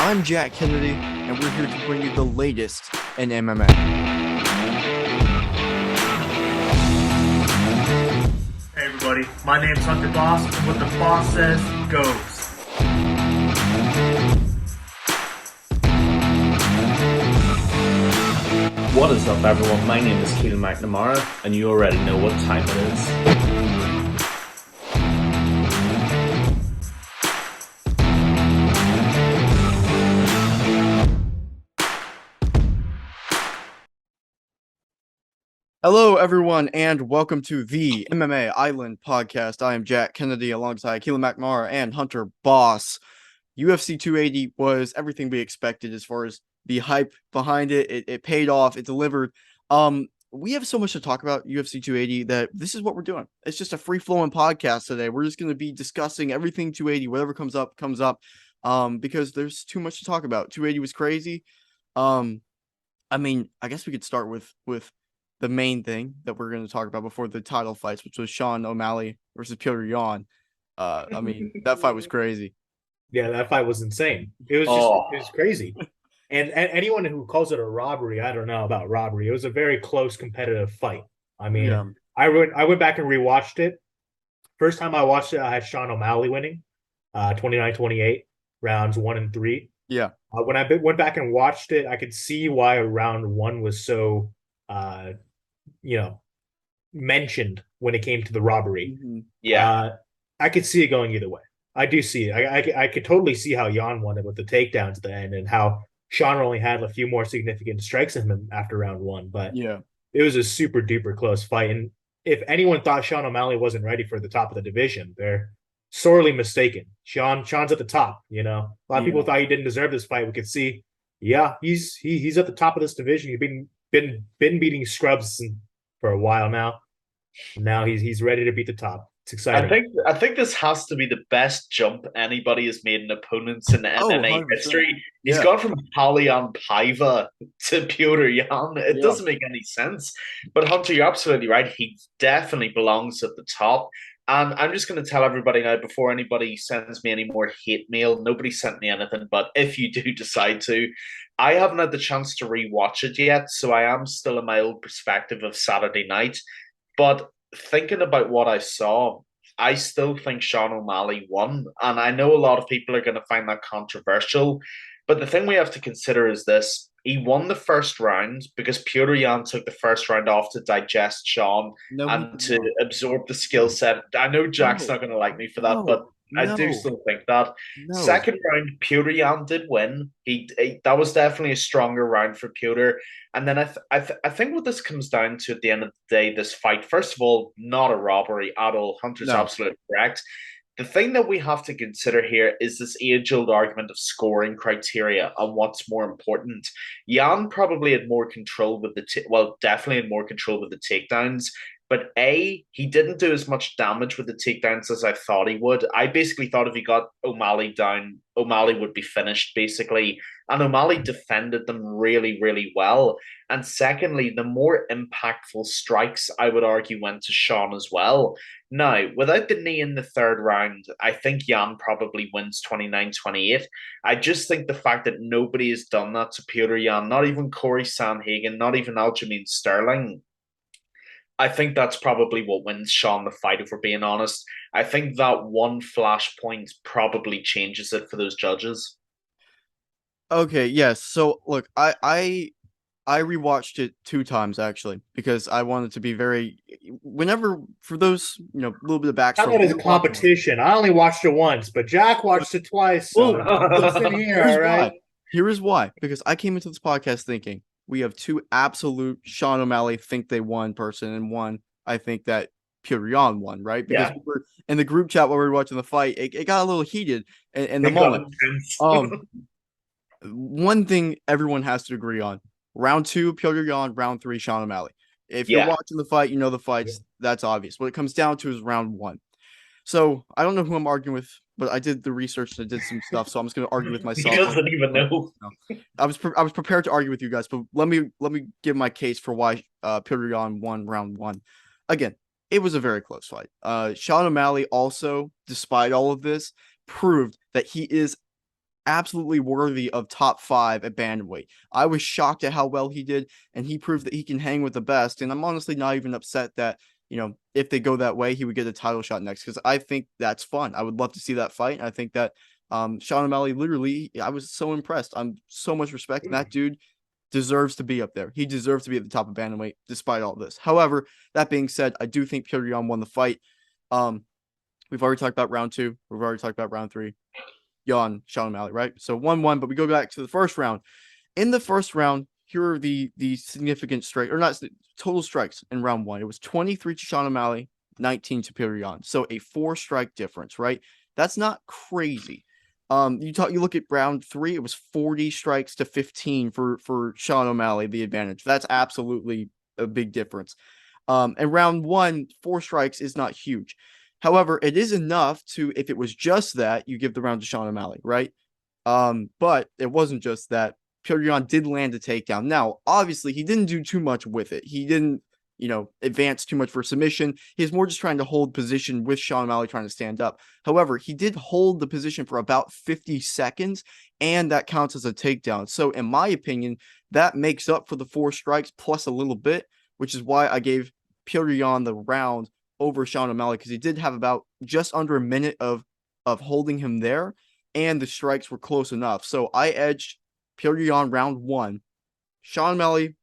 I'm Jack Kennedy, and we're here to bring you the latest in MMA. Hey everybody, my name's Hunter Boss, and what the boss says goes. What is up, everyone? My name is Keelan McNamara, and you already know what time it is. Hello, everyone, and welcome to the MMA Island podcast. I am Jack Kennedy alongside Keelan McNamara and Hunter Boss. UFC 280 was everything we expected as far as the hype behind it. It paid off. It delivered. We have so much to talk about UFC 280 that this is what we're doing. It's just a free-flowing podcast today. We're just going to be discussing everything 280. Whatever comes up, comes up. Because there's too much to talk about. 280 was crazy. I guess we could start with the main thing that we're going to talk about before the title fights, which was Sean O'Malley versus Petr Yan. That fight was crazy. Yeah, that fight was insane. It was crazy. And anyone who calls it a robbery, I don't know about robbery. It was a very close competitive fight. Yeah. I went back and rewatched it. First time I watched it, I had Sean O'Malley winning, 29-28, rounds 1 and 3. Yeah. When I went back and watched it, I could see why round 1 was so mentioned when it came to the robbery. Mm-hmm. I could see it going either way. I do see it. I could totally see how Jan won it with the takedowns at the end, and how Sean only had a few more significant strikes in him after round 1. But Yeah. it was a super duper close fight. And if anyone thought Sean O'Malley wasn't ready for the top of the division, they're sorely mistaken. Sean's at the top. A lot of people thought he didn't deserve this fight. We could see, he's at the top of this division. He's been beating scrubs for a while now. Now he's ready to beat the top. It's exciting. I think this has to be the best jump anybody has made in opponents in MMA 100%. history. He's Yeah. gone from Palian Paiva to Petr Yan. It doesn't make any sense. But Hunter, you're absolutely right. He definitely belongs at the top. And I'm just going to tell everybody now, before anybody sends me any more hate mail, nobody sent me anything. But if you do decide to, I haven't had the chance to rewatch it yet. So I am still in my old perspective of Saturday night. But thinking about what I saw, I still think Sean O'Malley won. And I know a lot of people are going to find that controversial. But the thing we have to consider is this. He won the first round because Petr Yan took the first round off to digest Sean and to absorb the skill set. I know Jack's not going to like me for that, but I do still think that. Second round, Petr Yan did win. He that was definitely a stronger round for Petr. And then I think what this comes down to at the end of the day, this fight, first of all, not a robbery at all. Hunter's absolutely correct. The thing that we have to consider here is this age-old argument of scoring criteria and what's more important. Jan probably had more control with definitely had more control with the takedowns. But he didn't do as much damage with the takedowns as I thought he would. I basically thought if he got O'Malley down, O'Malley would be finished, basically. And O'Malley defended them really, really well. And secondly, the more impactful strikes, I would argue, went to Sean as well. Now, without the knee in the third round, I think Jan probably wins 29-28. I just think the fact that nobody has done that to Petr Yan, not even Corey Sandhagen, not even Aljamain Sterling, I think that's probably what wins Sean the fight, if we're being honest. I think that one flashpoint probably changes it for those judges. Okay, yes. So look, I rewatched it 2 times actually because I wanted to be very whenever for those, a little bit of How backstory. about as a competition? I only watched it once, but Jack watched it twice. So listen here, all right? Here is why. Because I came into this podcast thinking we have 2 absolute Sean O'Malley think they won person and one I think that Petr Yan won, right? Because we were in the group chat while we were watching the fight, it got a little heated in the moment. One thing everyone has to agree on: round 2, Petr Yan; round 3, Sean O'Malley. If you're watching the fight, you know the fights. That's obvious. What it comes down to is round 1. So I don't know who I'm arguing with, but I did the research and I did some stuff, so I'm just going to argue with myself. He doesn't even know. I was prepared to argue with you guys, but let me give my case for why Petr Yan won round 1. Again, it was a very close fight. Sean O'Malley also, despite all of this, proved that he is absolutely worthy of top 5 at bantamweight. I was shocked at how well he did, and he proved that he can hang with the best. And I'm honestly not even upset that, if they go that way, he would get a title shot next, because I think that's fun. I would love to see that fight. I think that Sean O'Malley, literally, I was so impressed. I'm so much respect. And that dude deserves to be up there. He deserves to be at the top of bantamweight despite all this. However, that being said, I do think Petr Yan won the fight. We've already talked about round 2. We've already talked about round 3. Sean O'Malley, right? So 1-1, but we go back to the first round. In the first round, here are the significant strike, or not total strikes in round 1. It was 23 to Sean O'Malley, 19 to Petr Yan. So a 4-strike difference, right? That's not crazy. You look at round 3, it was 40 strikes to 15 for Sean O'Malley, the advantage. That's absolutely a big difference. And round 1, 4 strikes is not huge. However, it is enough to, if it was just that, you give the round to Sean O'Malley, right? But it wasn't just that. Petr Yan did land a takedown. Now, obviously, he didn't do too much with it. He didn't, advance too much for submission. He's more just trying to hold position with Sean O'Malley trying to stand up. However, he did hold the position for about 50 seconds, and that counts as a takedown. So, in my opinion, that makes up for the 4 strikes plus a little bit, which is why I gave Petr Yan the round over Sean O'Malley, because he did have about just under a minute of holding him there, and the strikes were close enough. So I edged Petr Yan round 1, Sean O'Malley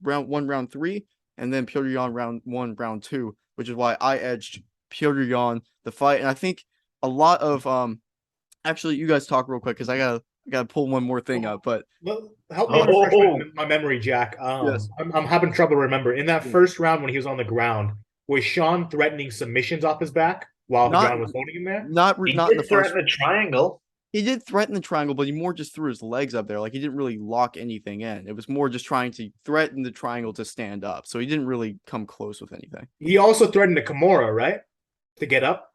round 1, round 3, and then Petr Yan round 1, round 2, which is why I edged Petr Yan the fight. And I think a lot of actually, you guys talk real quick, because I gotta pull one more thing up. But help me refresh my memory, Jack. Yes. I'm having trouble remember. In that first round when he was on the ground, was Sean threatening submissions off his back while John was holding him there? Not in the first. Threaten a triangle. He did threaten the triangle, but he more just threw his legs up there. Like, he didn't really lock anything in. It was more just trying to threaten the triangle to stand up. So he didn't really come close with anything. He also threatened a Kimura, right? To get up?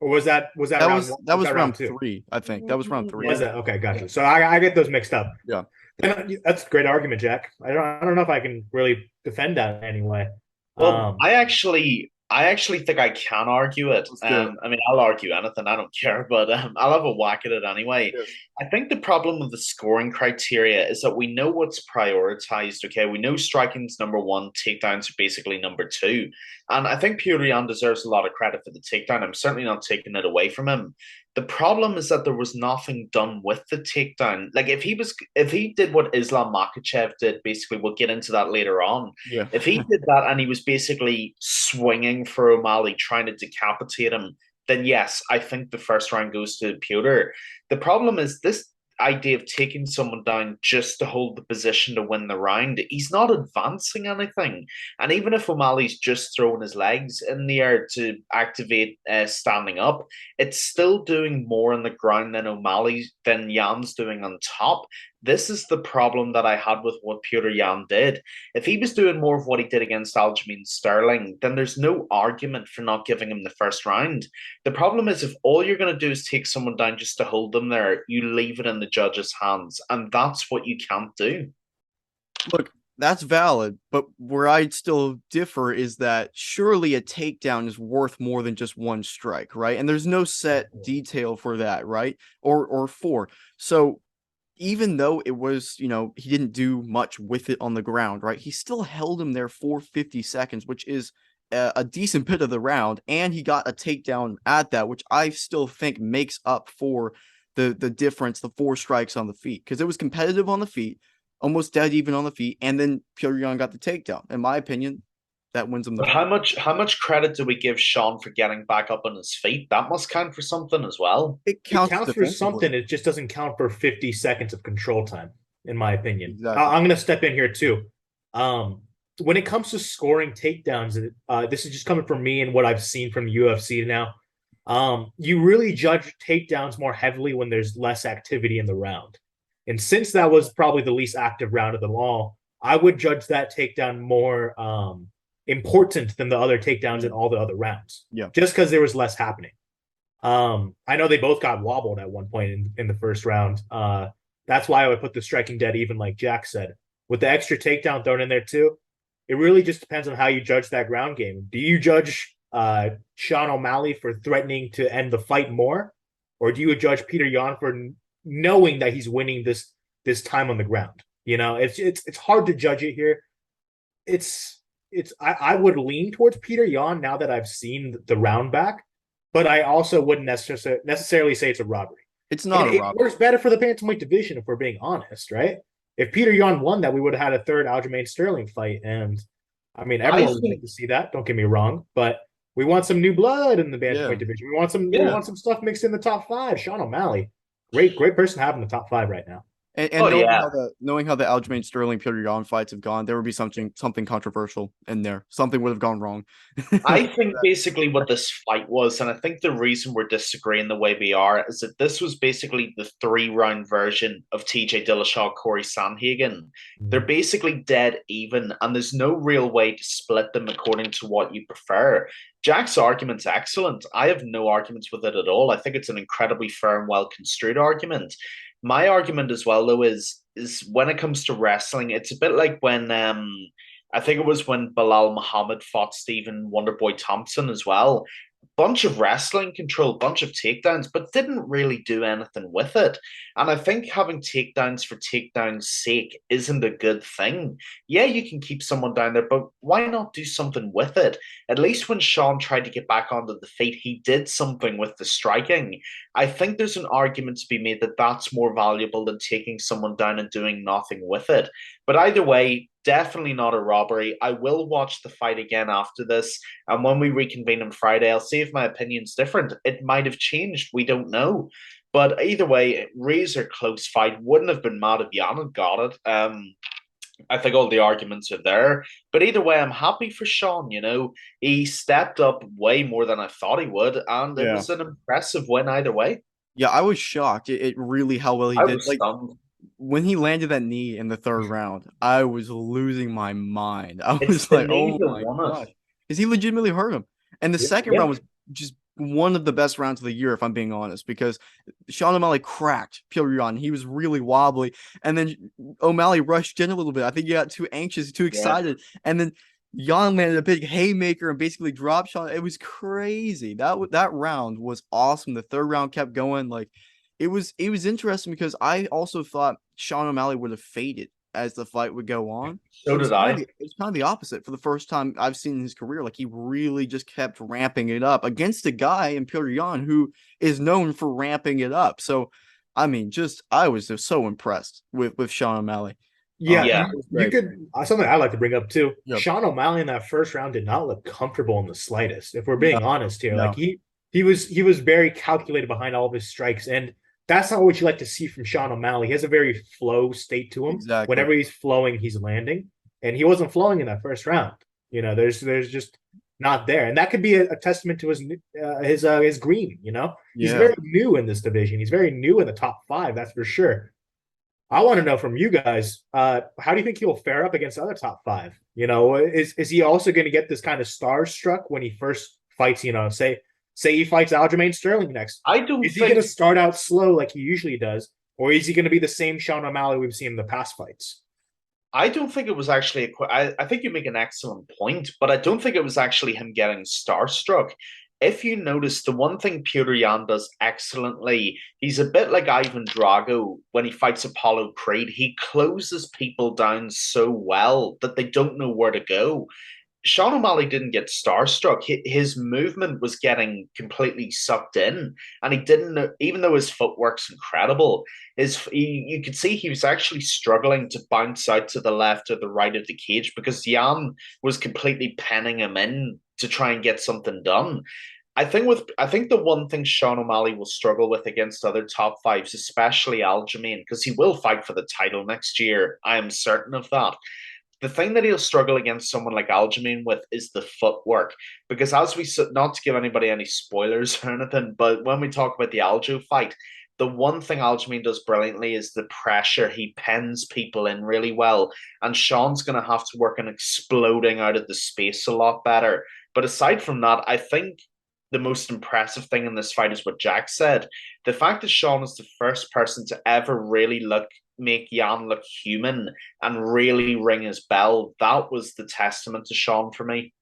Or was that round 3, I think. That was round 3. Was that? Okay, gotcha. Yeah. So I get those mixed up. Yeah. That's a great argument, Jack. I don't know if I can really defend that anyway. Well, I actually think I can argue it. I mean, I'll argue anything. I don't care, but I'll have a whack at it anyway. Yes. I think the problem with the scoring criteria is that we know what's prioritized. Okay, we know striking's number 1, takedowns are basically number 2, and I think Petr Yan deserves a lot of credit for the takedown. I'm certainly not taking it away from him. The problem is that there was nothing done with the takedown. Like, if he did what Islam Makhachev did, basically, we'll get into that later on. Yeah. If he did that and he was basically swinging for O'Malley, trying to decapitate him, then yes, I think the first round goes to Petr. The problem is this idea of taking someone down just to hold the position to win the round. He's not advancing anything. And even if O'Malley's just throwing his legs in the air to activate standing up, it's still doing more on the ground than Jan's doing on top. This is the problem that I had with what Petr Yan did. If he was doing more of what he did against Aljamain Sterling, then there's no argument for not giving him the first round. The problem is, if all you're going to do is take someone down just to hold them there, you leave it in the judge's hands, and that's what you can't do. Look, that's valid, but where I'd still differ is that surely a takedown is worth more than just 1 strike, right? And there's no set detail for that, right? Or 4. So even though it was, he didn't do much with it on the ground, right? He still held him there for 50 seconds, which is a decent bit of the round. And he got a takedown at that, which I still think makes up for the difference, the 4 strikes on the feet, because it was competitive on the feet, almost dead even on the feet. And then Petr Yan got the takedown. In my opinion, that wins him the fight. How much credit do we give Sean for getting back up on his feet? That must count for something as well. It counts for something. It just doesn't count for 50 seconds of control time, in my opinion. Exactly. I'm going to step in here too. When it comes to scoring takedowns, this is just coming from me and what I've seen from UFC now. You really judge takedowns more heavily when there's less activity in the round. And since that was probably the least active round of them all, I would judge that takedown more important than the other takedowns in all the other rounds. Yeah. Just because there was less happening. I know they both got wobbled at one point in the first round. That's why I would put the striking dead even, like Jack said. With the extra takedown thrown in there too, it really just depends on how you judge that ground game. Do you judge Sean O'Malley for threatening to end the fight more? or do you judge Peter Yan for knowing that he's winning this time on the ground? It's hard to judge it here. I would lean towards Peter Yan now that I've seen the round back, but I also wouldn't necessarily say it's a robbery. It's not a It robbery. works better for the bantamweight division if we're being honest, right? If Peter Yan won that, we would have had a third Aljamain Sterling fight, and I mean everyone would like to see that. Don't get me wrong, but we want some new blood in the bantamweight division. We want some stuff mixed in the top five. Sean O'Malley, great person to have in the top five right now. And knowing how the Aljamain Sterling Peter Yan fights have gone, there would be something controversial in there. Something would have gone wrong. I think basically what this fight was, and I think the reason we're disagreeing the way we are, is that this was basically the 3-round version of TJ Dillashaw, Corey Sandhagen. They're basically dead even, and there's no real way to split them according to what you prefer. Jack's argument's excellent. I have no arguments with it at all. I think it's an incredibly fair and well construed argument. My argument as well, though, is when it comes to wrestling, it's a bit like when I think it was when Bilal Muhammad fought Stephen Wonderboy Thompson as well. Bunch of wrestling control, bunch of takedowns, but didn't really do anything with it. And I think having takedowns for takedowns' sake isn't a good thing. Yeah, you can keep someone down there, but why not do something with it? At least when Sean tried to get back onto the feet, he did something with the striking. I think there's an argument to be made that that's more valuable than taking someone down and doing nothing with it. But either way, definitely not a robbery. I will watch the fight again after this. And when we reconvene on Friday, I'll see if my opinion's different. It might have changed. We don't know. But either way, razor close fight. Wouldn't have been mad if Jan had got it. I think all the arguments are there. But either way, I'm happy for Sean. He stepped up way more than I thought he would. And it was an impressive win either way. Yeah, I was shocked. It really how well he I did. was Like stunned. when he landed that knee in the third round, I was losing my mind. I It's was the like, knee oh that my won gosh. it. Because he legitimately hurt him. And the second round was just one of the best rounds of the year, if I'm being honest, because Sean O'Malley cracked Peter Yan. He was really wobbly. And then O'Malley rushed in a little bit. I think he got too anxious, too excited. And then Yan landed a big haymaker and basically dropped Sean. It was crazy. That round was awesome. The third round kept going. Like it was interesting because I also thought Sean O'Malley would have faded as the fight would go on. So did I. It was kind of the opposite for the first time I've seen in his career. Like he really just kept ramping it up against a guy in Peter Yan who is known for ramping it up. So, I mean, I was just so impressed with Sean O'Malley. Yeah, you could something I like to bring up too. Yep. Sean O'Malley in that first round did not look comfortable in the slightest. If we're being honest here, like he was very calculated behind all of his strikes, and that's not what you like to see from Sean O'Malley. He has a very flow state to him. Exactly. Whenever he's flowing, he's landing, and he wasn't flowing in that first round. There's just not there, and that could be a testament to his green. He's very new in this division. He's very new in the top five. That's for sure. I want to know from you guys, how do you think he'll fare up against the other top five? Is he also going to get this kind of starstruck when he first fights? Say he fights Aljamain Sterling next. Is he going to start out slow like he usually does, or is he going to be the same Sean O'Malley we've seen in the past fights? I don't think it was actually I think you make an excellent point, but I don't think it was actually him getting starstruck. If you notice, the one thing Petr Yan does excellently, he's a bit like Ivan Drago when he fights Apollo Creed. He closes people down so well that they don't know where to go. Sean O'Malley didn't get starstruck. His movement was getting completely sucked in, and he didn't know, even though his footwork's incredible, you could see he was actually struggling to bounce out to the left or the right of the cage because Yan was completely penning him in to try and get something done. I think the one thing Sean O'Malley will struggle with against other top fives, especially Aljamain, because he will fight for the title next year. I am certain of that. The thing that he'll struggle against someone like Aljamain with is the footwork. Because not to give anybody any spoilers or anything, but when we talk about the Aljo fight, the one thing Aljamain does brilliantly is the pressure. He pens people in really well. And Sean's going to have to work on exploding out of the space a lot better. But aside from that, I think the most impressive thing in this fight is what Jack said. The fact that Sean is the first person to ever really make Yan look human and really ring his bell, that was the testament to Sean for me.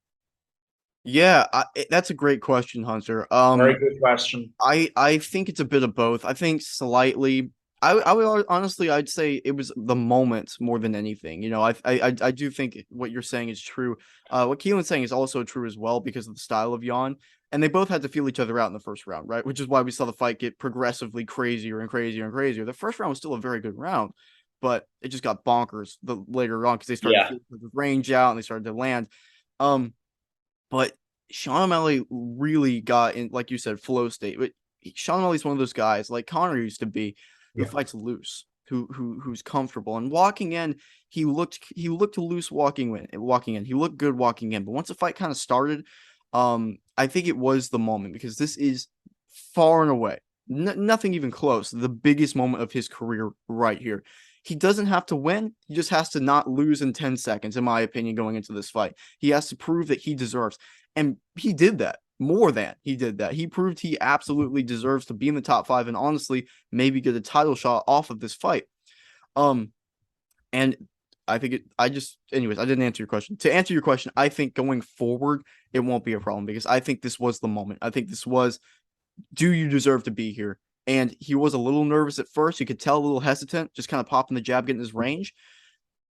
Yeah, that's a great question, Hunter. Very good question. I think it's a bit of both. I think slightly. I would honestly, I'd say it was the moment more than anything. You know, I do think what you're saying is true. What Keelan's saying is also true as well because of the style of Jan, and they both had to feel each other out in the first round, right? Which is why we saw the fight get progressively crazier and crazier and crazier. The first round was still a very good round, but it just got bonkers the later on because they started to Yeah. feel the range out and they started to land. Um, but Sean O'Malley really got in, like you said, flow state. But Sean O'Malley's one of those guys, like Connor used to be, who Yeah. fights loose, who's comfortable. And walking in, he looked loose walking in. He looked good walking in. But once the fight kind of started, I think it was the moment because this is far and away, nothing even close, the biggest moment of his career right here. He doesn't have to win. He just has to not lose in 10 seconds, in my opinion, going into this fight. He has to prove that he deserves. And he did that. More than he did that. He proved he absolutely deserves to be in the top 5 and honestly maybe get a title shot off of this fight. And I think anyways, I didn't answer your question. To answer your question, I think going forward, it won't be a problem because I think this was the moment. I think this was, do you deserve to be here? And he was a little nervous at first. You could tell a little hesitant, just kind of popping the jab, getting his range.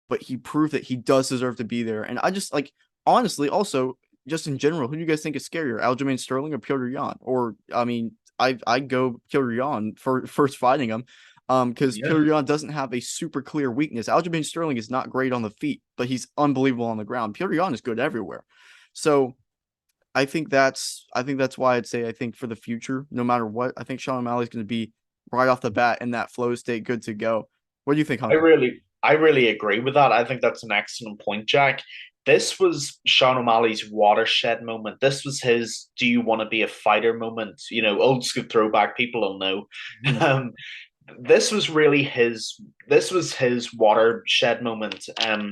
But he proved that he does deserve to be there. And I just like, honestly, also, just in general, who do you guys think is scarier, Aljamain Sterling or Petr Yan? Or, I mean, I'd go Petr Yan for first fighting him. Because Yeah. Petr Yan doesn't have a super clear weakness. Aljamain Sterling is not great on the feet, but he's unbelievable on the ground. Petr Yan is good everywhere. So I think that's why I'd say I think for the future, no matter what, I think Sean O'Malley's going to be right off the bat in that flow state, good to go. What do you think, Hunter? I really agree with that. I think that's an excellent point, Jack. This was Sean O'Malley's watershed moment. This was his "Do you want to be a fighter?" moment. You know, old school throwback. People will know. Mhm. Um, this was really his. This was his watershed moment.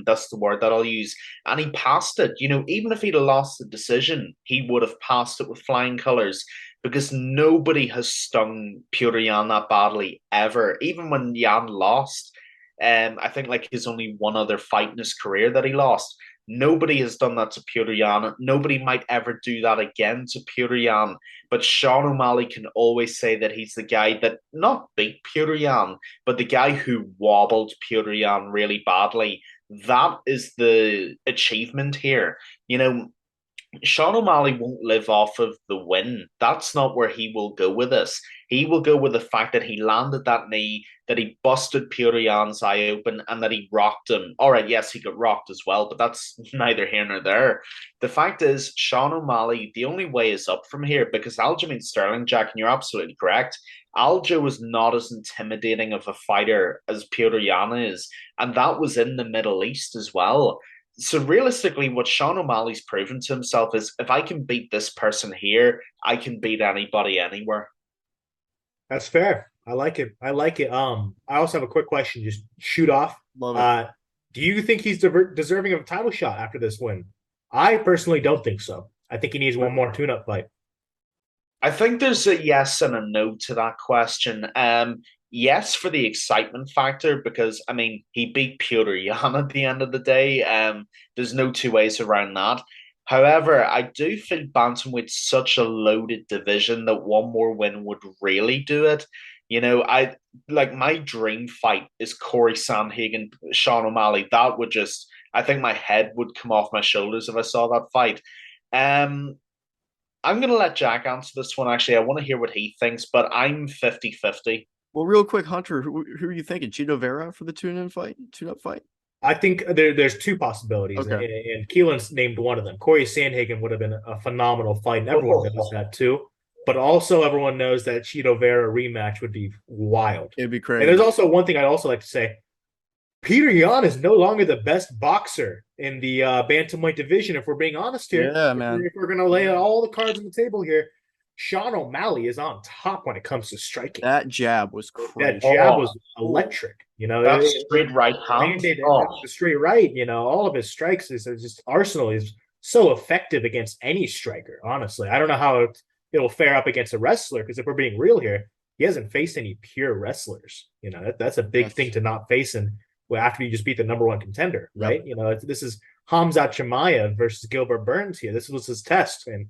That's the word that I'll use. And he passed it. You know, even if he'd have lost the decision, he would have passed it with flying colors because nobody has stung Petr Yan that badly ever. Even when Yan lost, I think like his only one other fight in his career that he lost. Nobody has done that to Petr Yan. Nobody might ever do that again to Petr Yan. But Sean O'Malley can always say that he's the guy that not beat Petr Yan, but the guy who wobbled Petr Yan really badly. That is the achievement here. You know, Sean O'Malley won't live off of the win. That's not where he will go with this. He will go with the fact that he landed that knee, that he busted Petr Yan's eye open, and that he rocked him. All right, yes, he got rocked as well, but that's neither here nor there. The fact is, Sean O'Malley, the only way is up from here because Aljamain Sterling, Jack, and you're absolutely correct. Aljo is not as intimidating of a fighter as Petr Yan is, and that was in the Middle East as well. So realistically, what Sean O'Malley's proven to himself is if I can beat this person here, I can beat anybody anywhere. That's fair. I like it. I like it. I also have a quick question. Just shoot off. Love it. Do you think he's deserving of a title shot after this win? I personally don't think so. I think he needs one more tune-up fight. I think there's a yes and a no to that question. Yes, for the excitement factor, because I mean he beat Petr Yan at the end of the day. There's no two ways around that. However, I do feel bantamweight's such a loaded division that one more win would really do it. You know, I like my dream fight is Corey Sandhagen, Sean O'Malley. That would just, I think my head would come off my shoulders if I saw that fight. Um, I'm going to let Jack answer this one. Actually, I want to hear what he thinks, but I'm 50-50. Well, real quick, Hunter, who are you thinking? Chito Vera for the tune-up fight? I think there's two possibilities, Okay. and Keelan's named one of them. Corey Sandhagen would have been a phenomenal fight, and everyone knows that too. But also, everyone knows that Chito Vera rematch would be wild. It'd be And crazy. there's also one thing I'd also like to say. Petr Yan is no longer the best boxer in the bantamweight division, if we're being honest here. Yeah, man. If we're going to lay all the cards on the table here, Sean O'Malley is on top when it comes to striking. That jab was That crazy. jab was electric. You know, That's straight right hand. landed Oh, the straight right. You know, all of his strikes is just arsenal is so effective against any striker. Honestly, I don't know how it'll fare up against a wrestler because if we're being real here, he hasn't faced any pure wrestlers. You know, that's a big thing to not face, and well, after you just beat the number one contender, right? Yep. You know, this is Hamzat Chimaev versus Gilbert Burns here. This was his test, and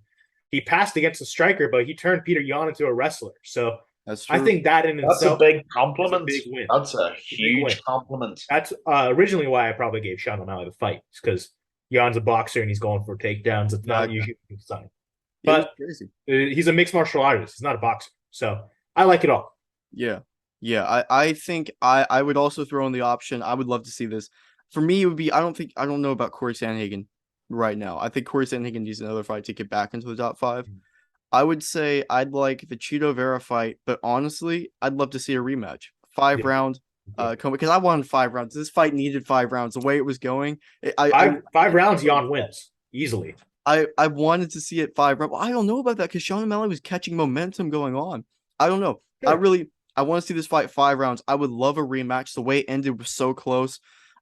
he passed against a striker, but he turned Peter Yan into a wrestler. So That's I true. think that in That's a itself big is a compliment. big win. That's a It's a big win. huge compliment. That's originally why I probably gave Sean O'Malley the fight, because Jan's a boxer and he's going for takedowns. It's not Exactly. usually his sign. It was But crazy. he's a mixed martial artist. He's not a boxer. So I like it all. Yeah. Yeah. I think I would also throw in the option. I would love to see this. For me, it would be I don't know about Corey Sandhagen right now. I think Corey Sandhagen needs another fight to get back into the top five. I would say I'd like the Cheeto Vera fight, but honestly, I'd love to see a rematch. Five Yeah. round Yeah. because I wanted 5 rounds. This fight needed 5 rounds. The way it was going, Five rounds, Jan wins easily. I wanted to see it 5 rounds. I don't know about that because Sean O'Malley was catching momentum going on. I don't know. Sure. I want to see this fight 5 rounds. I would love a rematch. The way it ended was so close.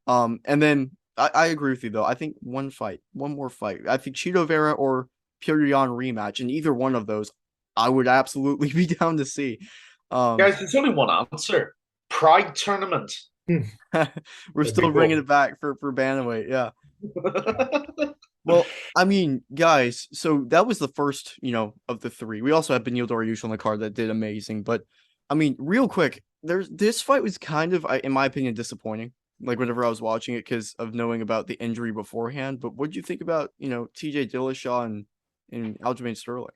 And then I agree with you though. I think one more fight. I think Cheeto Vera or Petr Yan rematch, and either one of those, I would absolutely be down to see. Guys, there's only one answer. Pride tournament. We're That'd still be bringing cool. it back for bantamweight. Yeah. Well, I mean, guys, so that was the first, of the three. We also had Beneil Dariush on the card that did amazing. But I mean, real quick, this fight was kind of, in my opinion, disappointing. Like whenever I was watching it because of knowing about the injury beforehand. But what do you think about, TJ Dillashaw and Aljamain Sterling?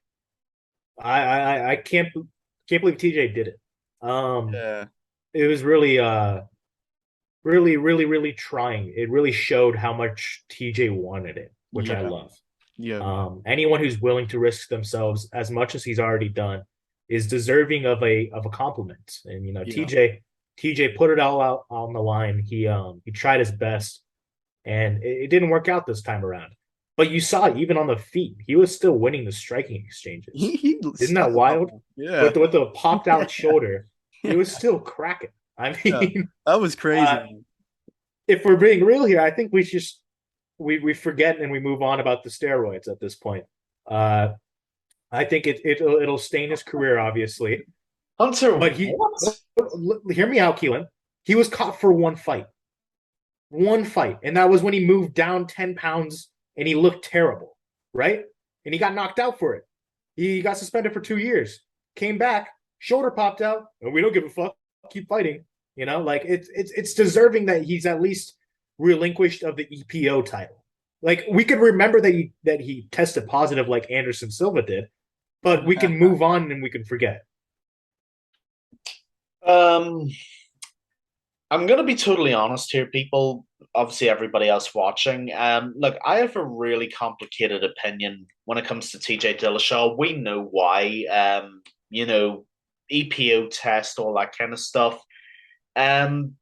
I can't believe TJ did it. Yeah. It was really trying. It really showed how much TJ wanted it, which I Yeah. love. Yeah. Anyone who's willing to risk themselves as much as he's already done is deserving of a compliment. And Yeah. TJ put it all out on the line. He tried his best, and it didn't work out this time around. But you saw even on the feet, he was still winning the striking exchanges. He Isn't that stepped up. wild? Yeah. With the popped out shoulder, it was Yeah. still cracking. I Yeah. mean, That was uh, crazy. if we're being real here, I think we forget and we move on about the steroids at this point. Uh, I think it'll stain his career, obviously. Hunter, But what? hear me out, Keelan. He was caught for one fight, and that was when he moved down 10 pounds and he looked terrible, right? And he got knocked out for it. He got suspended for 2 years. Came back, shoulder popped out, and we don't give a fuck. Keep fighting. Like it's deserving that he's at least relinquished of the EPO title. Like we could remember that he tested positive like Anderson Silva did, but we can move on and we can forget. Um, I'm gonna be totally honest here, people. Obviously, everybody else watching. Look, I have a really complicated opinion when it comes to TJ Dillashaw. We know why. You know, EPO test, all that kind of stuff. Um,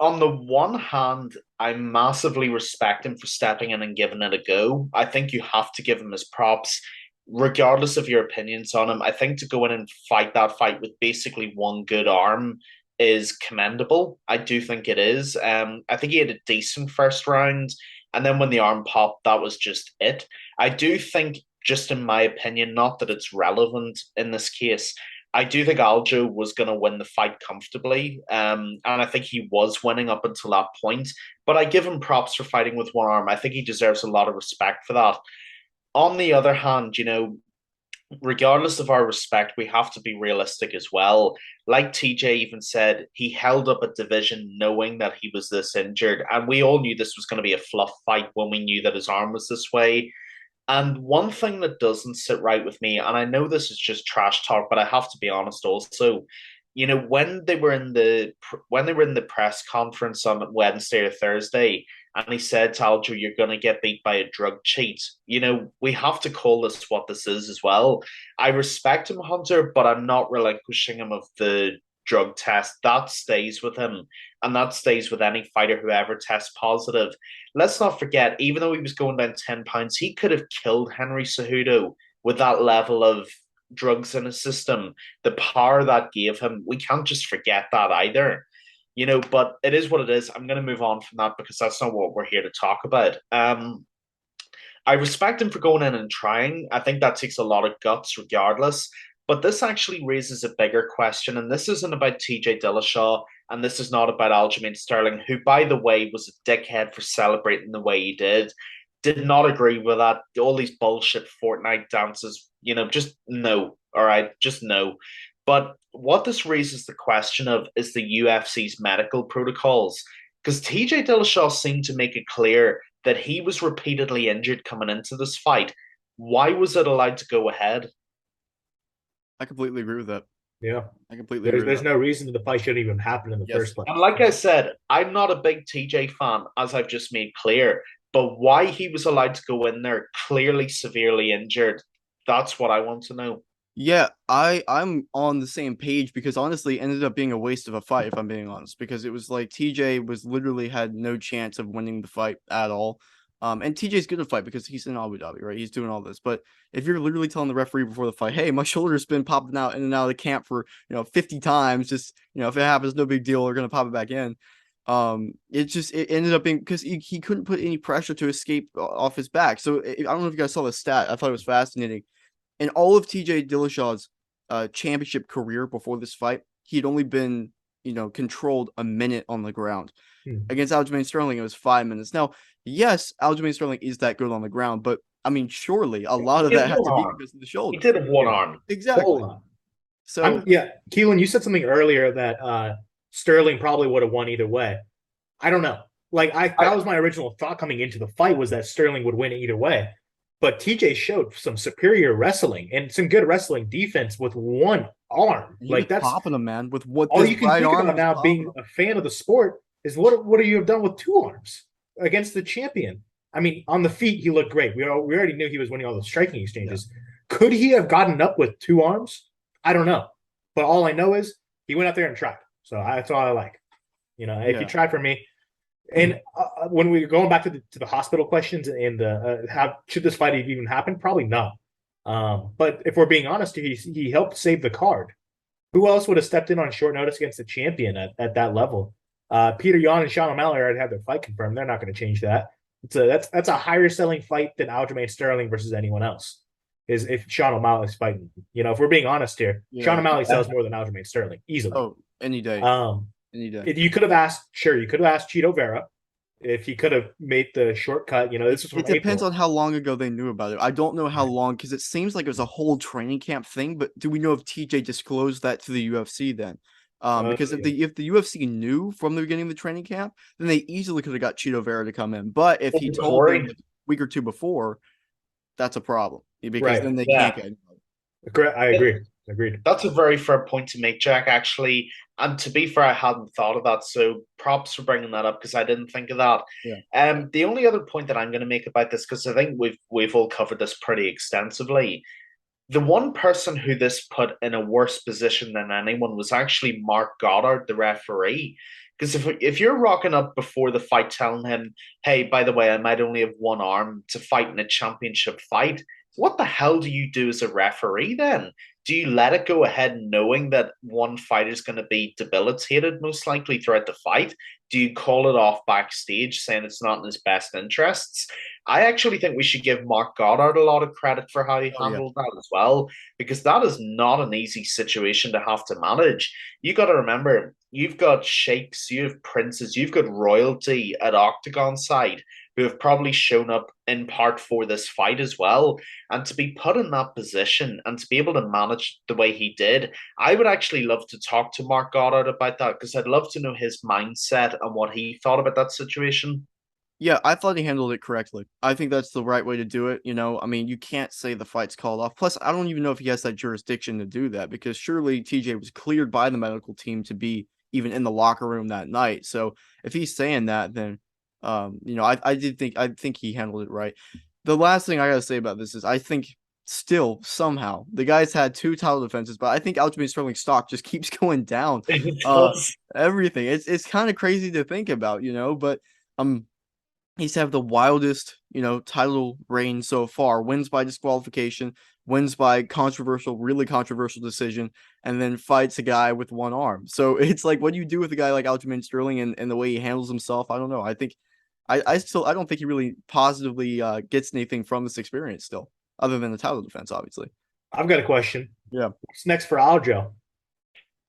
on the one hand, I massively respect him for stepping in and giving it a go. I think you have to give him his props, regardless of your opinions on him. I think to go in and fight that fight with basically one good arm is commendable. I do think it is. I think he had a decent first round, and then when the arm popped, that was just it. I do think, just in my opinion, not that it's relevant in this case, I do think Aljo was going to win the fight comfortably. And I think he was winning up until that point. But I give him props for fighting with one arm. I think he deserves a lot of respect for that. On the other hand, regardless of our respect, we have to be realistic as well. Like TJ even said, he held up a division knowing that he was this injured. And we all knew this was going to be a fluff fight when we knew that his arm was this way. And one thing that doesn't sit right with me, and I know this is just trash talk, but I have to be honest also, when they were in the press conference on Wednesday or Thursday, and he said to Aljo, "You're going to get beat by a drug cheat." We have to call this what this is as well. I respect him, Hunter, but I'm not relinquishing him of the drug test. That stays with him, and that stays with any fighter who ever tests positive. Let's not forget, even though he was going down 10 pounds, he could have killed Henry Cejudo with that level of drugs in his system. The power that gave him, we can't just forget that either. But it is what it is. I'm going to move on from that because that's not what we're here to talk about. I respect him for going in and trying. I think that takes a lot of guts regardless. But this actually raises a bigger question, and this isn't about TJ Dillashaw, and this is not about Aljamain Sterling, who, by the way, was a dickhead for celebrating the way he did. Did not agree with that. All these bullshit Fortnite dances, just no. All right, just no. But what this raises the question of is the UFC's medical protocols. Because TJ Dillashaw seemed to make it clear that he was repeatedly injured coming into this fight. Why was it allowed to go ahead? I completely agree with that. Yeah. I completely agree with There's that. no reason the fight shouldn't even happen in the Yes. first place. And like I said, I'm not a big TJ fan, as I've just made clear. But why he was allowed to go in there clearly severely injured, that's what I want to know. Yeah, I'm on the same page because honestly, it ended up being a waste of a fight, if I'm being honest, because it was like TJ was literally had no chance of winning the fight at all. And TJ's good to fight because he's in Abu Dhabi, right? He's doing all this. But if you're literally telling the referee before the fight, hey, my shoulder's been popping out in and out of the camp for 50 times, just if it happens, no big deal, we're gonna pop it back in. It ended up being because he couldn't put any pressure to escape off his back. So I don't know if you guys saw the stat. I thought it was fascinating in all of TJ Dillashaw's championship career before this fight, he had only been, controlled a minute on the ground. Against Aljamain Sterling, it was 5 minutes. Now, yes, Aljamain Sterling is that good on the ground, but I mean, surely a lot of that had to be because of the He shoulder. did have one arm. Exactly. So Keelan, you said something earlier that Sterling probably would have won either way. I don't know. That was my original thought coming into the fight was that Sterling would win either way. But TJ showed some superior wrestling and some good wrestling defense with one arm. That's popping him, man, with what all this you can right think arm about now. Being a fan of the sport is what do you have done with two arms against the champion? I mean, on the feet he looked great. We already knew he was winning all the striking exchanges. Yeah. Could he have gotten up with two arms? I don't know, but all I know is he went out there and tried. So that's all I like. If you try for me. And when we're going back to the hospital questions and how should this fight even happen? Probably not. But if we're being honest, he helped save the card. Who else would have stepped in on short notice against the champion at that level? Peter Yan and Sean O'Malley already had their fight confirmed. They're not going to change that. That's a higher selling fight than Aljamain Sterling versus anyone else. Is if Sean O'Malley's fighting. If we're being honest here, Sean O'Malley sells more than Aljamain Sterling easily. Oh, any day. You could have asked Cheeto Vera if he could have made the shortcut. This is it depends on how long ago they knew about it. I don't know how long because it seems like it was a whole training camp thing. But do we know if TJ disclosed that to the UFC then? Because if the UFC knew from the beginning of the training camp, then they easily could have got Cheeto Vera to come in. But if he told them a week or two before, that's a problem because then they can't get anybody. I agree. Agreed. That's a very fair point to make, Jack, actually. And to be fair, I hadn't thought of that. So props for bringing that up because I didn't think of that. Yeah. The only other point that I'm going to make about this, because I think we've all covered this pretty extensively, the one person who this put in a worse position than anyone was actually Mark Goddard, the referee. Because if you're rocking up before the fight telling him, hey, by the way, I might only have one arm to fight in a championship fight, what the hell do you do as a referee then? Do you let it go ahead knowing that one fighter is going to be debilitated most likely throughout the fight? Do you call it off backstage saying it's not in his best interests? I actually think we should give Mark Goddard a lot of credit for how he handled that as well, because that is not an easy situation to have to manage. You got to remember, you've got sheikhs, you have princes, you've got royalty at Octagon side who have probably shown up in part for this fight as well. And to be put in that position and to be able to manage the way he did, I would actually love to talk to Mark Goddard about that because I'd love to know his mindset and what he thought about that situation. Yeah, I thought he handled it correctly. I think that's the right way to do it. I mean, you can't say the fight's called off. Plus, I don't even know if he has that jurisdiction to do that because surely TJ was cleared by the medical team to be even in the locker room that night. So if he's saying that, then I think he handled it right. The last thing I gotta say about this is I think still somehow the guy's had 2 title defenses, but I think Aljamain Sterling's stock just keeps going down. Everything. It's kind of crazy to think about, but he's had the wildest, title reign so far. Wins by disqualification, wins by really controversial decision, and then fights a guy with one arm. So it's like, what do you do with a guy like Aljamain Sterling and the way he handles himself? I don't know. I think I don't think he really positively gets anything from this experience still, other than the title defense, obviously. I've got a question. Yeah. What's next for Aljo?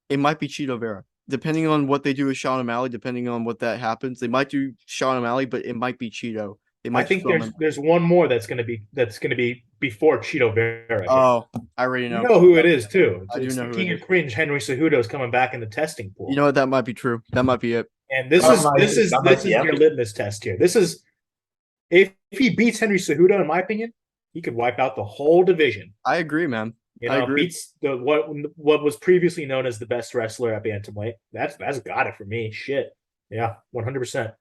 It might be Cheeto Vera. Depending on what they do with Sean O'Malley, depending on what that happens, they might do Sean O'Malley, but it might be Cheeto. They I might just think throw him in. there's one more that's gonna be before Cheeto Vera here. Oh, I already You know. know who it is too. I do It's know the who it King of is. Cringe, Henry Cejudo is coming back in the testing You pool. know what? That might be true. That might be it. And this That is might this be, is that might this be is it. your litmus test here. This is if he beats Henry Cejudo, in my opinion, he could wipe out the whole division. I agree, man. I agree. Beats the what was previously known as the best wrestler at bantamweight. That's got it for me. Shit, yeah, 100%.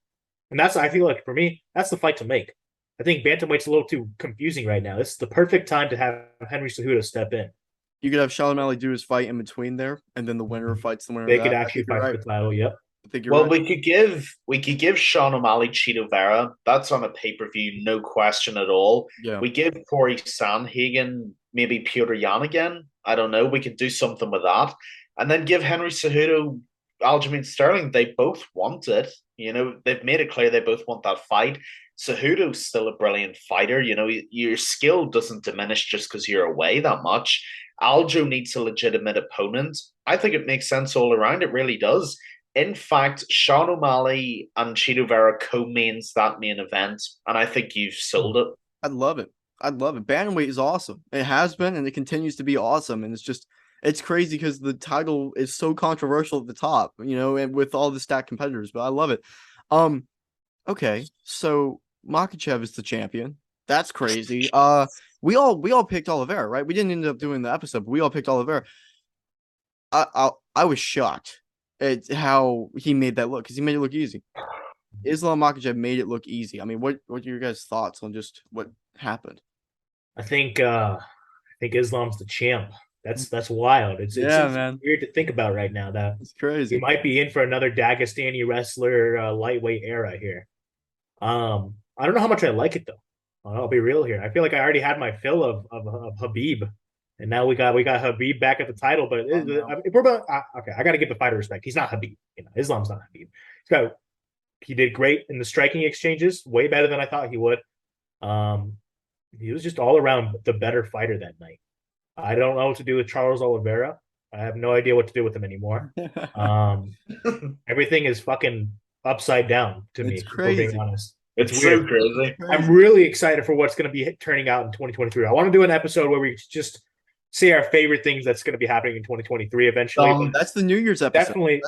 And that's I feel like for me, that's the fight to make. I think bantamweight's a little too confusing right now. This is the perfect time to have Henry Cejudo step in. You could have Sean O'Malley do his fight in between there, and then the winner fights the winner of They could that. I actually think you're fight right. for the title. Yep. I think you're Well, right. we could give Sean O'Malley Cheeto Vera. That's on a pay-per-view, no question at all. Yeah. We give Corey Sandhagen maybe Peter Yan again. I don't know. We could do something with that. And then give Henry Cejudo Aljamain Sterling. They both want it. They've made it clear they both want that fight. Cejudo's still a brilliant fighter. Your skill doesn't diminish just because you're away that much. Aljo needs a legitimate opponent. I think it makes sense all around. It really does. In fact, Sean O'Malley and Cheeto Vera co-mains that main event, and I think you've sold it. I'd love it. I'd love it. Bantamweight is awesome. It has been, and it continues to be awesome. And it's crazy because the title is so controversial at the top, and with all the stacked competitors. But I love it. Okay, so Makachev is the champion. That's crazy. We all picked Oliveira, right? We didn't end up doing the episode, but we all picked Oliveira. I was shocked at how he made that look because he made it look easy. Islam Makhachev made it look easy. I mean, what are your guys' thoughts on just what happened? I think Islam's the champ. That's wild. It's Man, weird to think about right now that it's he crazy. might be in for another Dagestani wrestler lightweight era here. I don't know how much I like it though. I'll be real here. I feel like I already had my fill of Habib, and now we got Habib back at the title. But if we're about okay, I got to give the fighter respect. He's not Habib. Islam's not Habib. He did great in the striking exchanges, way better than I thought he would. He was just all around the better fighter that night. I don't know what to do with Charles Oliveira. I have no idea what to do with him anymore. Everything is fucking upside down to me. It's If we're being crazy. honest. It's weird. so crazy. I'm really excited for what's going to be turning out in 2023. I want to do an episode where we just say our favorite things that's going to be happening in 2023 eventually. That's the New Year's episode. Definitely,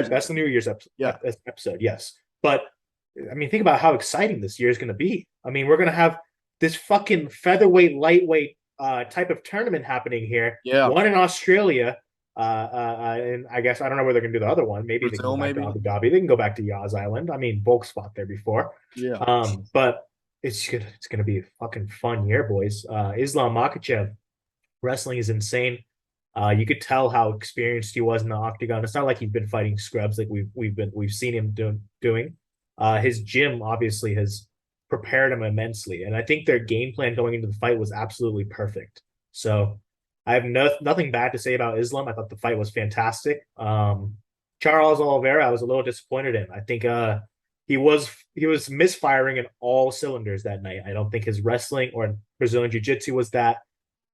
that's the New Year's episode. Yes, but I mean, think about how exciting this year is going to be. I mean, we're going to have this fucking featherweight, lightweight type of tournament happening here. Yeah. One in Australia. And I guess I don't know where they're going to do the other one. Maybe Brazil, they can go back to Abu Dhabi. They can go back to Yaz Island. I mean, Volk's fought there before. Yeah. But it's gonna be a fucking fun year, boys. Islam Makhachev wrestling is insane. You could tell how experienced he was in the octagon. It's not like he's been fighting scrubs like we've seen him doing. His gym obviously has prepared him immensely, and I think their game plan going into the fight was absolutely perfect. So I have nothing bad to say about Islam. I thought the fight was fantastic. Charles Oliveira, I was a little disappointed in. I think he was misfiring in all cylinders that night. I don't think his wrestling or Brazilian Jiu-Jitsu was that.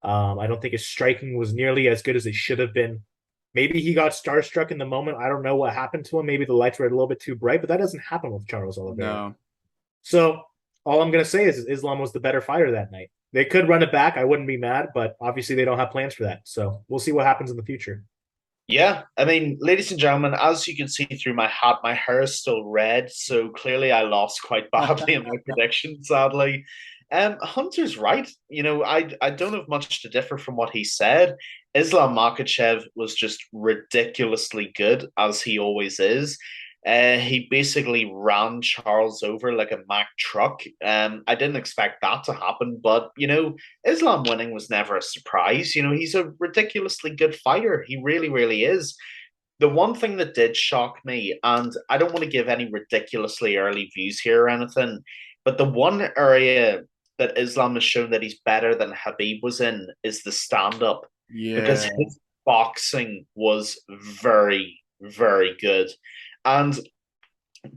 I don't think his striking was nearly as good as it should have been. Maybe he got starstruck in the moment. I don't know what happened to him. Maybe the lights were a little bit too bright, but that doesn't happen with Charles Oliveira. No. So all I'm going to say is Islam was the better fighter that night. They could run it back. I wouldn't be mad, but obviously they don't have plans for that. So we'll see what happens in the future. Yeah, I mean, ladies and gentlemen, as you can see through my hat, my hair is still red, so clearly I lost quite badly in my prediction, sadly. Hunter's right. I don't have much to differ from what he said. Islam Makhachev was just ridiculously good, as he always is. He basically ran Charles over like a Mack truck. I didn't expect that to happen, but Islam winning was never a surprise. He's a ridiculously good fighter. He really, really is. The one thing that did shock me, and I don't want to give any ridiculously early views here or anything, but the one area that Islam has shown that he's better than Habib was in is the stand-up. Yeah. Because his boxing was very, very good. And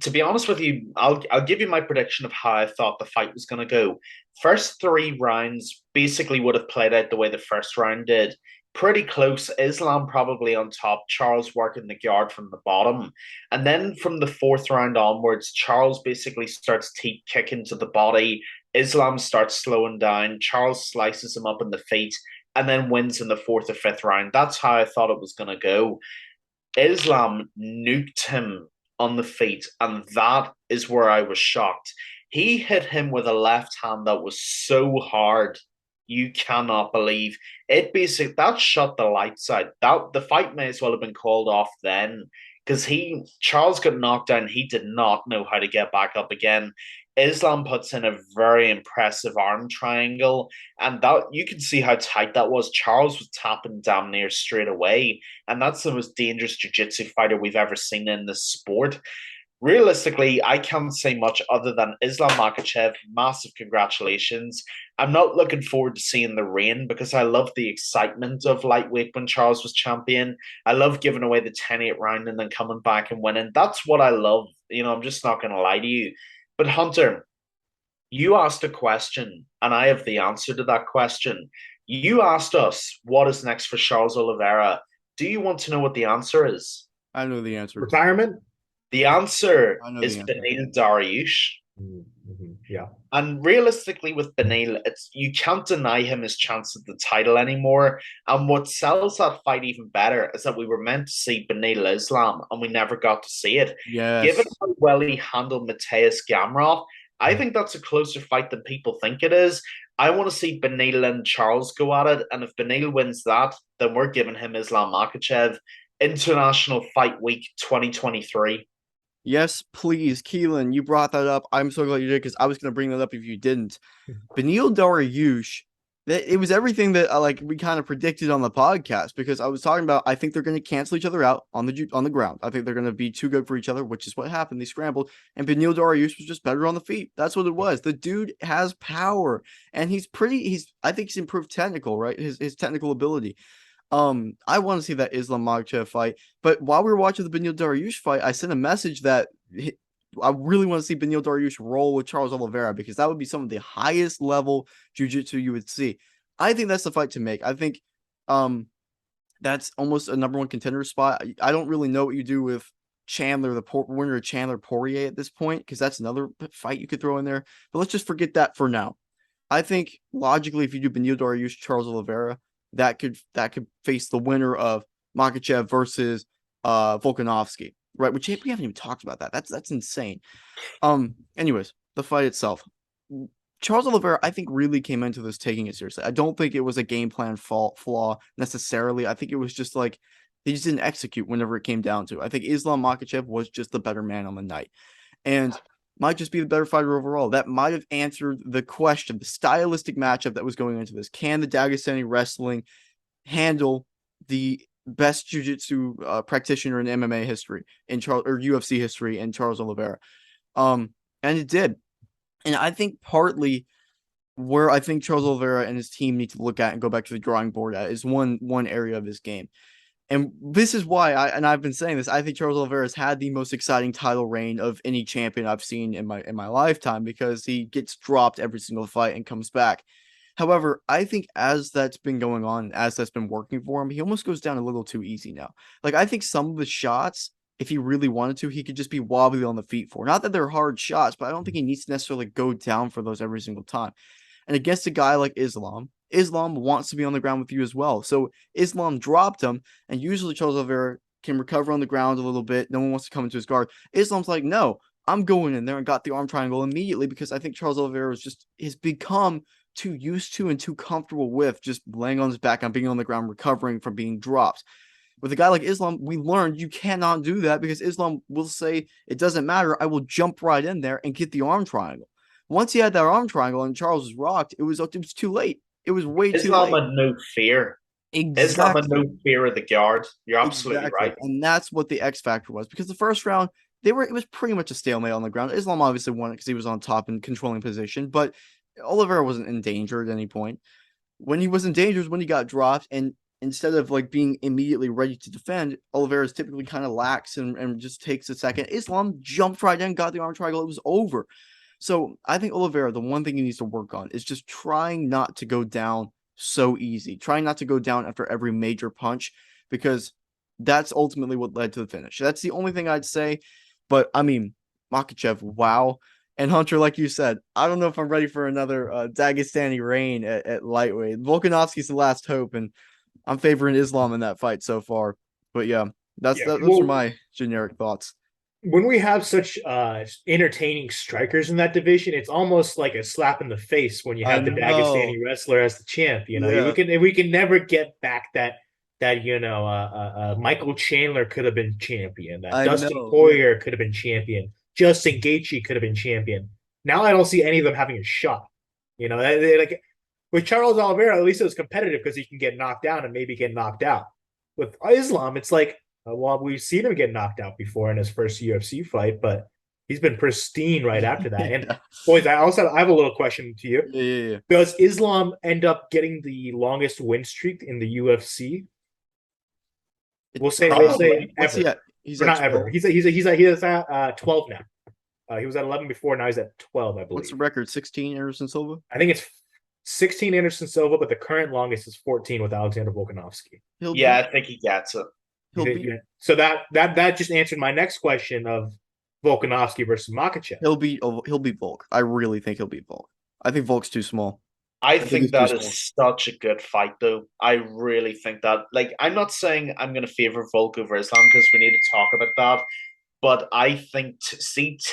to be honest with you, I'll give you my prediction of how I thought the fight was going to go. First 3 rounds basically would have played out the way the first round did. pretty close. Islam probably on top, Charles working the guard from the bottom. And then from the fourth round onwards, Charles basically starts kicking to the body. Islam starts slowing down. Charles slices him up in the feet and then wins in the fourth or fifth round. That's how I thought it was going to go. Islam nuked him on the feet, and that is where I was shocked. He hit him with a left hand that was so hard, you cannot believe it. Basically, that shut the lights out. That the fight may as well have been called off then because Charles got knocked down. He did not know how to get back up again. Islam puts in a very impressive arm triangle, and that you can see how tight that was. Charles was tapping damn near straight away, and that's the most dangerous jiu-jitsu fighter we've ever seen in this sport. Realistically, I can't say much other than Islam Makhachev, massive congratulations. I'm not looking forward to seeing the reign because I love the excitement of lightweight when Charles was champion. I love giving away the 10-8 round and then coming back and winning. That's what I love. I'm just not going to lie to you. But Hunter, you asked a question, and I have the answer to that question. You asked us what is next for Charles Oliveira. Do you want to know what the answer is? I know the answer. Retirement? The answer I know is the answer. Beneil Dariush. Mm-hmm. Yeah. And realistically, with Beneil, you can't deny him his chance at the title anymore. And what sells that fight even better is that we were meant to see Beneil Islam, and we never got to see it. Yes. Given how well he handled Mateus Gamrot, I think that's a closer fight than people think it is. I want to see Beneil and Charles go at it, and if Beneil wins that, then we're giving him Islam Makhachev International Fight Week 2023. Yes, please, Keelan, you brought that up. I'm so glad you did because I was going to bring that up if you didn't. Beneil Dariush, it was everything that we kind of predicted on the podcast because I was talking about. I think they're going to cancel each other out on the ground. I think they're going to be too good for each other, which is what happened. They scrambled, and Beneil Dariush was just better on the feet. That's what it was. The dude has power, and I think he's improved technical, right? His technical ability. I want to see that Islam Makhachev fight, but while we were watching the Beneil Dariush fight, I sent a message that I really want to see Beneil Dariush roll with Charles Oliveira because that would be some of the highest level jiu-jitsu you would see. I think that's the fight to make. I think that's almost a number one contender spot. I don't really know what you do with Chandler, the winner of Chandler Poirier at this point, because that's another fight you could throw in there. But let's just forget that for now. I think logically, if you do Beneil Dariush, Charles Oliveira, that could face the winner of Makhachev versus Volkanovski, right? Which we haven't even talked about that. That's insane. Anyways, the fight itself. Charles Oliveira, I think, really came into this taking it seriously. I don't think it was a game plan flaw necessarily. I think it was just like he just didn't execute whenever it came down to it. I think Islam Makhachev was just the better man on the night. And might just be the better fighter overall. That might have answered the question, the stylistic matchup that was going into this. Can the Dagestani wrestling handle the best jiu-jitsu practitioner in MMA history or UFC history in Charles Oliveira? And it did. And I think partly where I think Charles Oliveira and his team need to look at and go back to the drawing board at is one area of his game. And this is why I've been saying this. I think Charles Oliveira has had the most exciting title reign of any champion I've seen in my lifetime because he gets dropped every single fight and comes back. However, I think as that's been going on, as that's been working for him, he almost goes down a little too easy now. Like I think some of the shots, if he really wanted to, he could just be wobbly on the feet for. Not that they're hard shots, but I don't think he needs to necessarily go down for those every single time. And against a guy like Islam wants to be on the ground with you as well. So Islam dropped him, and usually Charles Oliveira can recover on the ground a little bit. No one wants to come into his guard. Islam's like, no, I'm going in there and got the arm triangle immediately because I think Charles Oliveira has become too used to and too comfortable with just laying on his back and being on the ground, recovering from being dropped. With a guy like Islam, we learned you cannot do that because Islam will say, it doesn't matter. I will jump right in there and get the arm triangle. Once he had that arm triangle and Charles was rocked, it was too late. It was way too late. Islam had no fear. Exactly. Islam had no fear of the guard. You're absolutely right. And that's what the X factor was because the first round, it was pretty much a stalemate on the ground. Islam obviously won it because he was on top and controlling position, but Oliveira wasn't in danger at any point. When he was in danger is when he got dropped, and instead of being immediately ready to defend, Oliveira is typically kind of lax and just takes a second. Islam jumped right in, got the arm triangle. It was over. So I think Oliveira, the one thing he needs to work on is just trying not to go down so easy. Try not to go down after every major punch because that's ultimately what led to the finish. That's the only thing I'd say. But I mean, Makhachev, wow. And Hunter, like you said, I don't know if I'm ready for another Dagestani reign at lightweight. Volkanovski's the last hope, and I'm favoring Islam in that fight so far. But yeah, Yeah. those are my generic thoughts. When we have such entertaining strikers in that division, it's almost like a slap in the face when you I have the know. Dagestani wrestler as the champ. Yeah, We can never get back that Michael Chandler could have been champion, that I Dustin know. Yeah. Poirier could have been champion, Justin Gaethje could have been champion. Now I don't see any of them having a shot. Like with Charles Oliveira, at least it was competitive because he can get knocked down and maybe get knocked out. With Islam, it's like, well, we've seen him get knocked out before in his first UFC fight, but he's been pristine right after that. And Yeah. boys, I have a little question to you. Yeah. Does Islam end up getting the longest win streak in the UFC? We'll say Probably. What's he ever, at? He's or at not ever. 12. He's at 12 now. He was at 11 before. Now he's at 12, I What's the believe. record? 16, Anderson Silva? I think it's 16 Anderson Silva, but the current longest is 14 with Alexander Volkanovski. He'll Yeah, beat I think he gets it. he'll beat So that just answered my next question of Volkanovski versus Makachev. he'll beat Volk. I really think he'll beat Volk. I think Volk's too small. I I think think he's too that small. is such a good fight, though. I really think that. Like, I'm not saying I'm going to favor Volk over Islam because we need to talk about that. But I think,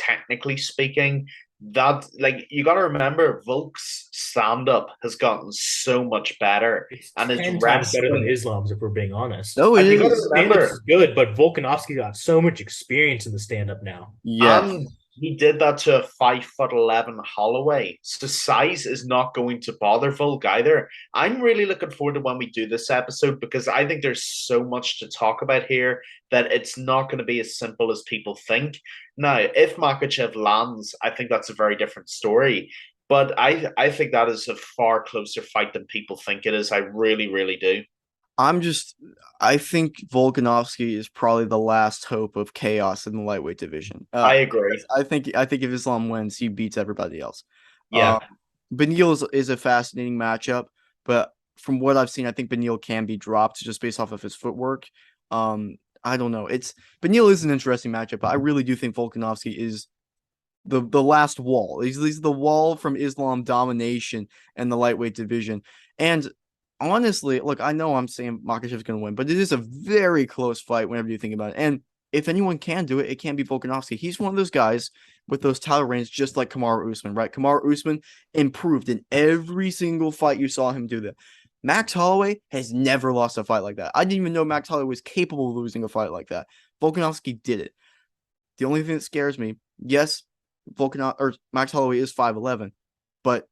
technically speaking, that like you got to remember, Volk's stand up has gotten so much better, It's and his 10 times better than wrestling. Islam's, if we're being honest. No, it And you got to is. Stand-up is remember, good, but Volkanovski got so much experience in the stand-up now. Yes. and he did that to a 5'11" Holloway. So size is not going to bother Volk either. I'm really looking forward to when we do this episode because I think there's so much to talk about here that it's not going to be as simple as people think. Now, if Makachev lands, I think that's a very different story. But I think that is a far closer fight than people think it is. I really, really do. I think Volkanovski is probably the last hope of chaos in the lightweight division. I agree. I think if Islam wins, he beats everybody else. Yeah. Beneil is a fascinating matchup, but from what I've seen, I think Beneil can be dropped just based off of his footwork. I don't know. Beneil is an interesting matchup, but I really do think Volkanovski is the last wall. He's the wall from Islam domination and the lightweight division. And honestly, look, I know I'm saying Makhachev's going to win, but it is a very close fight whenever you think about it. And if anyone can do it, it can be Volkanovski. He's one of those guys with those title reigns, just like Kamaru Usman, right? Kamaru Usman improved in every single fight you saw him do that. Max Holloway has never lost a fight like that. I didn't even know Max Holloway was capable of losing a fight like that. Volkanovski did it. The only thing that scares me, yes, Max Holloway is 5'11", but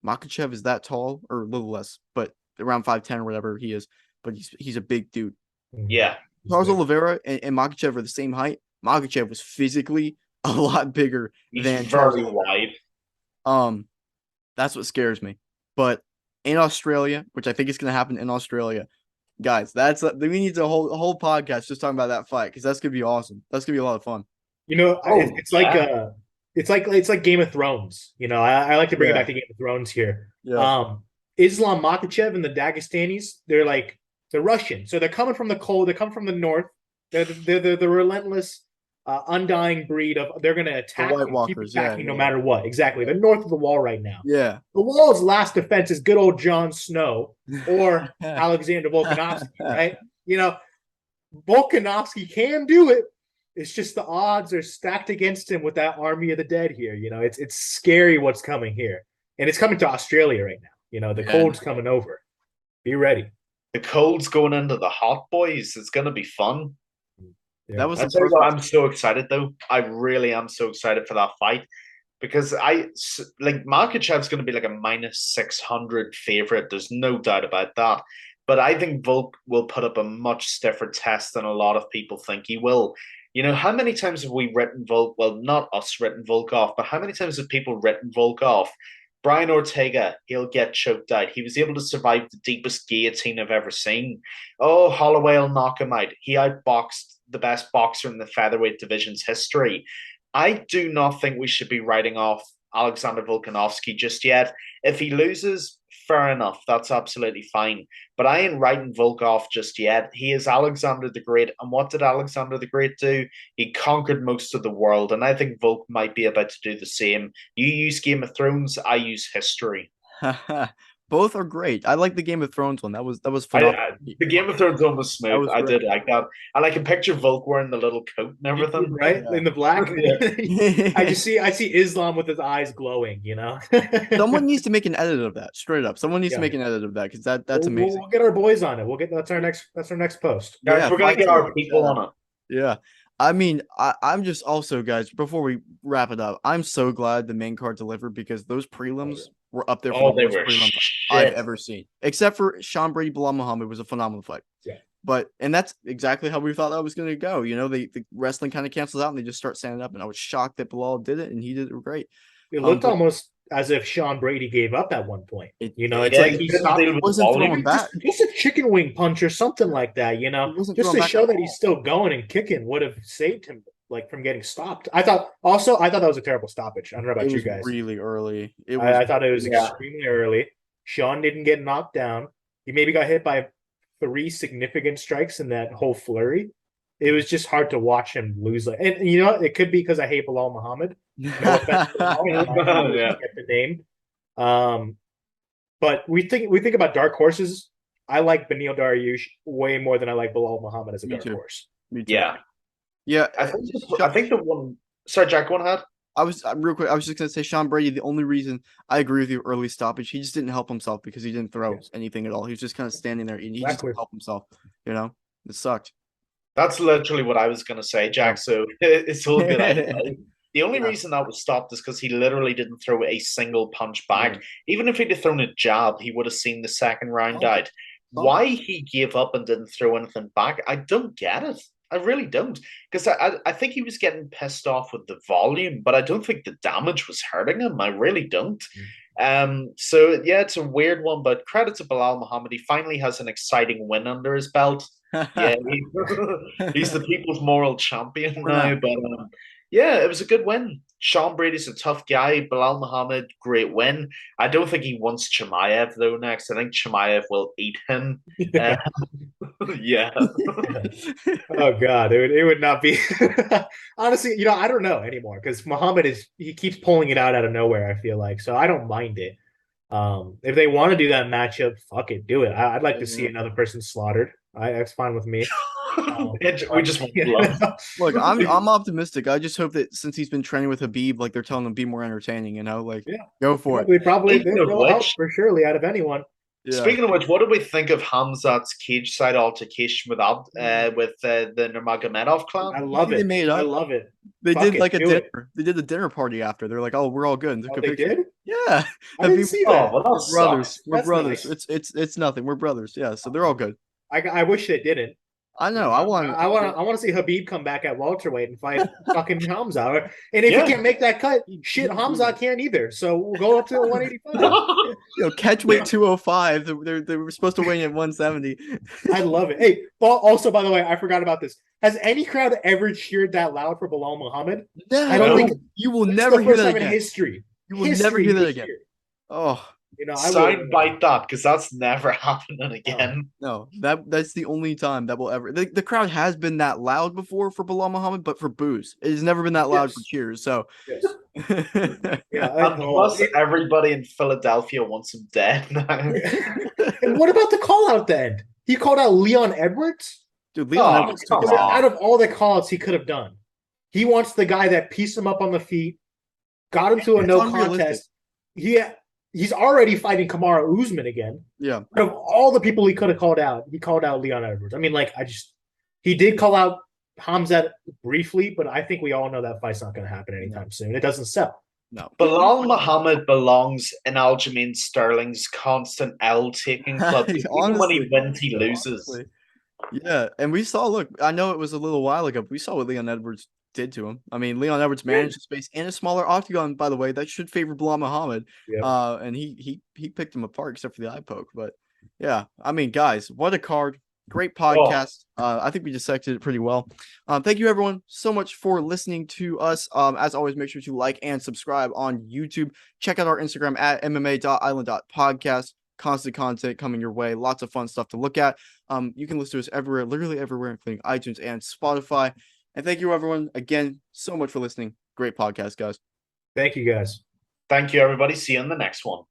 Makhachev is that tall or a little less, but around 5'10" or whatever he is. But he's a big dude. Yeah. Charles Oliveira and Makhachev are the same height. Makhachev was physically a lot bigger He's than Charles very Oliveira. wide. That's what scares me. But in Australia, which I think is going to happen in Australia, guys, we need a whole podcast just talking about that fight because that's gonna be awesome. That's gonna be a lot of fun. It's like Game of Thrones. I like to bring it Yeah. back to Game of Thrones here. Yeah. Islam Makhachev and the Dagestanis, they're Russian, so they're coming from the cold. They come from the north. They're the relentless, undying breed of they're going to attack White and keep Walkers, attacking yeah, no yeah. matter what. Exactly, they're north of the wall right now. Yeah. The wall's last defense is good old Jon Snow or Alexander Volkanovski, right? Volkanovski can do it. It's just the odds are stacked against him with that army of the dead here. It's scary what's coming here, and it's coming to Australia right now. The cold's coming over. Be ready. The cold's going into the hot, boys. It's going to be fun. Yeah. That was I the tell you perfect. what, I'm so excited though. I really am so excited for that fight because Makachev's going to be like a -600 favorite. There's no doubt about that. But I think Volk will put up a much stiffer test than a lot of people think he will. How many times have we written Volk? Well, not us written Volk off, but how many times have people written Volk off? Brian Ortega, he'll get choked out. He was able to survive the deepest guillotine I've ever seen. Oh, Holloway will knock him out. He outboxed the best boxer in the featherweight division's history. I do not think we should be writing off Alexander Volkanovski just yet. If he loses, fair enough. That's absolutely fine. But I ain't writing Volk off just yet. He is Alexander the Great. And what did Alexander the Great do? He conquered most of the world. And I think Volk might be about to do the same. You use Game of Thrones, I use history. Both are great. I like the Game of Thrones one. That was phenomenal. The Game of Thrones one was smooth. I great. did like that. And I can picture Volk wearing the little coat and everything. Right? Yeah. In the black. Yeah. I see Islam with his eyes glowing, Someone needs to make an edit of that, straight up. Someone needs to Yeah. make an edit of that because that's amazing. We'll get our boys on it. That's our next post. Guys, Yeah, we're gonna get our people on it. Yeah. I mean, I'm just also, guys, before we wrap it up, I'm so glad the main card delivered because those prelims were up there for the they worst were prelims shit. I've ever seen. Except for Sean Brady, Bilal Muhammad was a phenomenal fight. Yeah. And that's exactly how we thought that was going to go. The wrestling kind of cancels out and they just start standing up. And I was shocked that Bilal did it and he did it great. It looked almost as if Sean Brady gave up at one point. It's yeah, like he stopped. He wasn't throwing back. Just a chicken wing punch or something like that, just to show that he's still going and kicking would have saved him from getting stopped. I thought that was a terrible stoppage. I don't know about you guys. Really early. I thought it was extremely early. Sean didn't get knocked down. He maybe got hit by 3 significant strikes in that whole flurry. It was just hard to watch him lose. And it could be because I hate Bilal Muhammad. No offense to Bilal, get the name. But we think about dark horses. I like Beneil Dariush way more than I like Bilal Muhammad as a dark horse. Me too. Yeah. Yeah. I think the one. Sorry, Jack, go ahead. I was real quick. I was just gonna say Sean Brady. The only reason I agree with you, early stoppage, he just didn't help himself because he didn't throw anything at all. He was just kind of standing there and he just didn't help himself. It sucked. That's literally what I was gonna say, Jack. So it's all good. The only reason that was stopped is because he literally didn't throw a single punch back. Even if he'd have thrown a jab, he would have seen the second round out. Why he gave up and didn't throw anything back, I don't get it. I really don't. Because I think he was getting pissed off with the volume, but I don't think the damage was hurting him. I really don't. So, yeah, it's a weird one, but credit to Bilal Muhammad. He finally has an exciting win under his belt. Yeah, he's the people's moral champion now. But yeah, it was a good win. Sean Brady's a tough guy. Bilal Muhammad, great win. I don't think he wants Chimaev, though, next. I think Chimaev will eat him. Yeah. Oh, God. It would not be. Honestly, I don't know anymore because Muhammad he keeps pulling it out of nowhere, I feel like. So I don't mind it. If they want to do that matchup, fuck it, do it. I'd like to see another person slaughtered. That's fine with me. We just look. I'm optimistic. I just hope that since he's been training with Habib, they're telling him be more entertaining. Go for it. They'll help for surely out of anyone. Yeah. Speaking of which, what do we think of Hamzat's cage side altercation with the Nurmagomedov clan? I love it. They made it up. I love it. They did like a dinner. They did a dinner party after. They're like, "Oh, we're all good." And they did? Yeah. I didn't see that. Well, We're brothers. We're brothers. Nice. It's nothing. We're brothers. Yeah. So they're all good. I wish they didn't. I know. I want to see Habib come back at welterweight and fight fucking Hamza. And if he can't make that cut, shit, Hamza can't either. So we'll go up to 185. Catch weight 205. They were supposed to weigh in at 170. I love it. Hey, also, by the way, I forgot about this. Has any crowd ever cheered that loud for Bilal Muhammad? No, I don't think you will never hear that again. In history. You will never hear that again. Oh. Soundbite that because that's never happening again. No, that's the only time that will ever. The crowd has been that loud before for Bilal Muhammad, but for boos, it has never been that loud for cheers. So, plus everybody in Philadelphia wants him dead now. And what about the call out then? He called out Leon Edwards. Dude, Leon Edwards. Out of all the call outs he could have done, he wants the guy that pieced him up on the feet, got him to a no contest. He's already fighting Kamaru Usman again. Yeah. Out of all the people he could have called out, he called out Leon Edwards. I mean, he did call out Hamzat briefly, but I think we all know that fight's not going to happen anytime soon. It doesn't sell. No. Bilal Muhammad belongs in Aljamain Sterling's constant L-taking club. Even when he wins, he loses. Honestly. Yeah, and we saw, look, I know it was a little while ago, but we saw what Leon Edwards did to him. I mean, Leon Edwards managed the space in a smaller octagon, by the way. That should favor Bilal Muhammad. Yep. And he picked him apart except for the eye poke. But yeah, I mean, guys, what a card. Great podcast. I think we dissected it pretty well. Thank you everyone so much for listening to us. As always, make sure to like and subscribe on YouTube. Check out our Instagram at mma.island.podcast. constant content coming your way, lots of fun stuff to look at. You can listen to us everywhere, literally everywhere, including iTunes and Spotify. And thank you, everyone, again, so much for listening. Great podcast, guys. Thank you, guys. Thank you, everybody. See you in the next one.